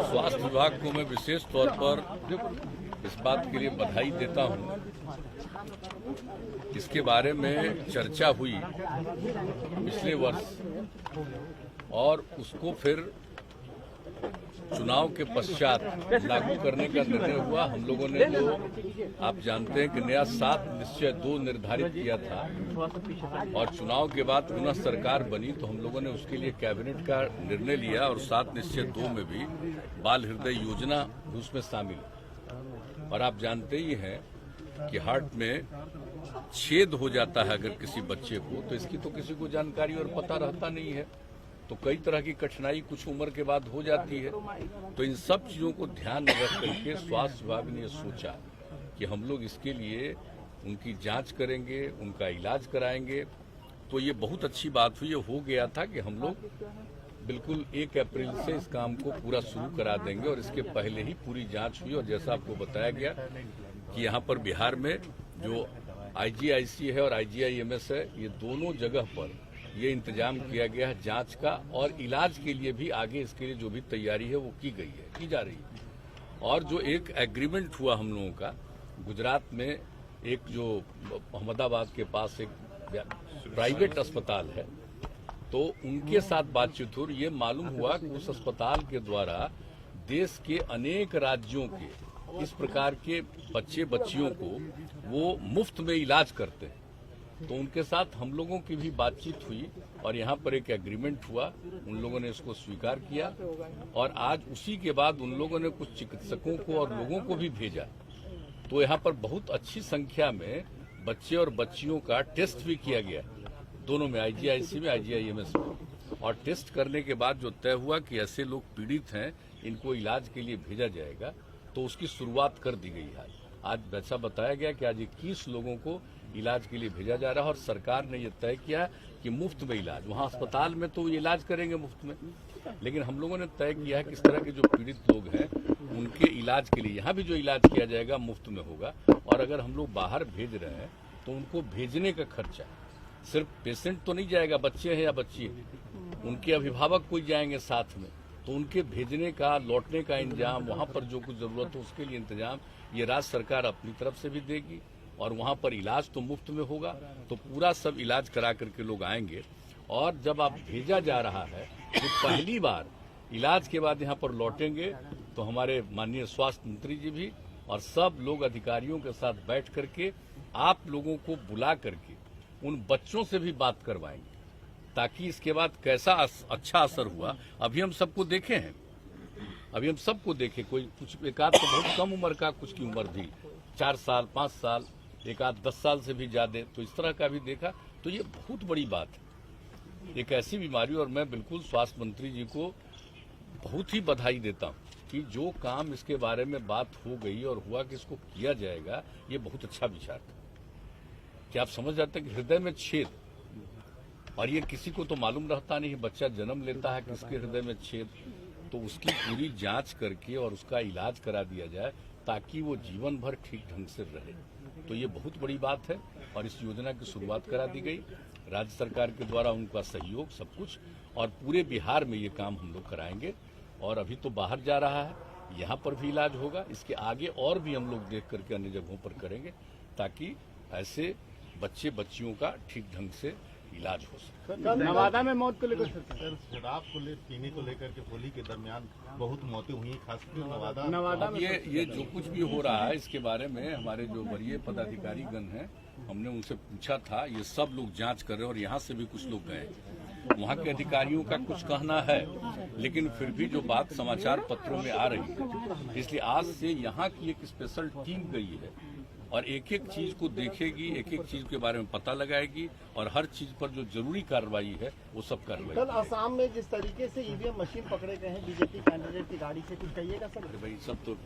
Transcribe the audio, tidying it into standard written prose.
स्वास्थ्य विभाग को मैं विशेष तौर पर इस बात के लिए बधाई देता हूं। इसके बारे में चर्चा हुई पिछले वर्ष और उसको फिर चुनाव के पश्चात लागू करने का निर्णय हुआ। हम लोगों ने जो आप जानते हैं कि नया 7 निश्चय 2 निर्धारित किया था और चुनाव के बाद पुनः सरकार बनी तो हम लोगों ने उसके लिए कैबिनेट का निर्णय लिया और 7 निश्चय 2 में भी बाल हृदय योजना उसमें शामिल। और आप जानते ही हैं कि हार्ट में छेद हो जाता है अगर किसी बच्चे को, तो इसकी तो किसी को जानकारी और पता रहता नहीं है, तो कई तरह की कठिनाई कुछ उम्र के बाद हो जाती है। तो इन सब चीजों को ध्यान में रख करके स्वास्थ्य विभाग ने सोचा कि हम लोग इसके लिए उनकी जांच करेंगे, उनका इलाज कराएंगे। तो ये बहुत अच्छी बात हुई। ये हो गया था कि हम लोग बिल्कुल 1 अप्रैल से इस काम को पूरा शुरू करा देंगे और इसके पहले ही पूरी जांच हुई। और जैसा आपको बताया गया कि यहाँ पर बिहार में जो IGIC है और IGIMS है, ये दोनों जगह पर ये इंतजाम किया गया है जांच का, और इलाज के लिए भी आगे इसके लिए जो भी तैयारी है वो की गई है, की जा रही है। और जो एक एग्रीमेंट हुआ हम लोगों का गुजरात में, एक जो अहमदाबाद के पास एक प्राइवेट अस्पताल है, तो उनके साथ बातचीत हुई। ये मालूम हुआ कि उस अस्पताल के द्वारा देश के अनेक राज्यों के इस प्रकार के बच्चे बच्चियों को वो मुफ्त में इलाज करते हैं। तो उनके साथ हम लोगों की भी बातचीत हुई और यहाँ पर एक एग्रीमेंट हुआ। उन लोगों ने इसको स्वीकार किया और आज उसी के बाद उन लोगों ने कुछ चिकित्सकों को और लोगों को भी भेजा। तो यहाँ पर बहुत अच्छी संख्या में बच्चे और बच्चियों का टेस्ट भी किया गया, दोनों में, IGIC में, IGIMS में। और टेस्ट करने के बाद जो तय हुआ कि ऐसे लोग पीड़ित हैं, इनको इलाज के लिए भेजा जाएगा, तो उसकी शुरुआत कर दी गई है। आज वैसा बताया गया कि आज 21 लोगों को इलाज के लिए भेजा जा रहा है और सरकार ने यह तय किया कि मुफ्त में इलाज, वहां अस्पताल में तो ये इलाज करेंगे मुफ्त में, लेकिन हम लोगों ने तय किया है कि इस तरह के जो पीड़ित लोग हैं उनके इलाज के लिए यहाँ भी जो इलाज किया जाएगा मुफ्त में होगा। और अगर हम लोग बाहर भेज रहे हैं तो उनको भेजने का खर्चा, सिर्फ पेशेंट तो नहीं जाएगा, बच्चे हैं या बच्ची है, उनके अभिभावक कोई जाएंगे साथ में, तो उनके भेजने का, लौटने का इंतजाम, वहां पर जो कुछ जरूरत हो उसके लिए इंतजाम ये राज्य सरकार अपनी तरफ से भी देगी। और वहां पर इलाज तो मुफ्त में होगा, तो पूरा सब इलाज करा करके लोग आएंगे। और जब आप भेजा जा रहा है तो पहली बार इलाज के बाद यहाँ पर लौटेंगे तो हमारे माननीय स्वास्थ्य मंत्री जी भी और सब लोग अधिकारियों के साथ बैठ करके आप लोगों को बुला करके उन बच्चों से भी बात करवाएंगे, ताकि इसके बाद कैसा अच्छा असर हुआ अभी हम सबको देखे हैं। अभी हम सबको देखे, कोई कुछ एक आध तो बहुत कम उम्र का, कुछ की उम्र भी 4 साल 5 साल, एक आध 10 साल से भी ज्यादा, तो इस तरह का भी देखा। तो ये बहुत बड़ी बात है, एक ऐसी बीमारी। और मैं बिल्कुल स्वास्थ्य मंत्री जी को बहुत ही बधाई देता हूँ कि जो काम इसके बारे में बात हो गई और हुआ कि इसको किया जाएगा, ये बहुत अच्छा विचार था। कि आप समझ जाते हैं कि हृदय में छेद, और ये किसी को तो मालूम रहता नहीं, बच्चा जन्म लेता है किसके हृदय में छेद, तो उसकी पूरी जांच करके और उसका इलाज करा दिया जाए ताकि वो जीवन भर ठीक ढंग से रहे। तो ये बहुत बड़ी बात है और इस योजना की शुरुआत करा दी गई राज्य सरकार के द्वारा, उनका सहयोग सब कुछ, और पूरे बिहार में ये काम हम लोग कराएंगे। और अभी तो बाहर जा रहा है, यहाँ पर भी इलाज होगा, इसके आगे और भी हम लोग देख करके अन्य जगहों पर करेंगे ताकि ऐसे बच्चे बच्चियों का ठीक ढंग से इलाज हो सके। नवादा में मौत को लेकर शराब को पीने को लेकर के होली के दरमियान बहुत मौतें हुई, खासकर नवादा में। ये जो कुछ भी हो रहा है इसके बारे में हमारे जो वरीय पदाधिकारी गण हैं, हमने उनसे पूछा था, ये सब लोग जांच कर रहे हैं और यहाँ से भी कुछ लोग गए। वहाँ के अधिकारियों का कुछ कहना है, लेकिन फिर भी जो बात समाचार पत्रों में आ रही है, इसलिए आज से यहाँ की एक स्पेशल टीम गई है और एक एक चीज को देखेगी, एक एक चीज के बारे में पता लगाएगी और हर चीज पर जो जरूरी कार्रवाई है वो सब कार्रवाई। कल असम में जिस तरीके से EVM मशीन पकड़े गए हैं बीजेपी कैंडिडेट की गाड़ी से, कुछ कहिएगा सर? भाई सब तो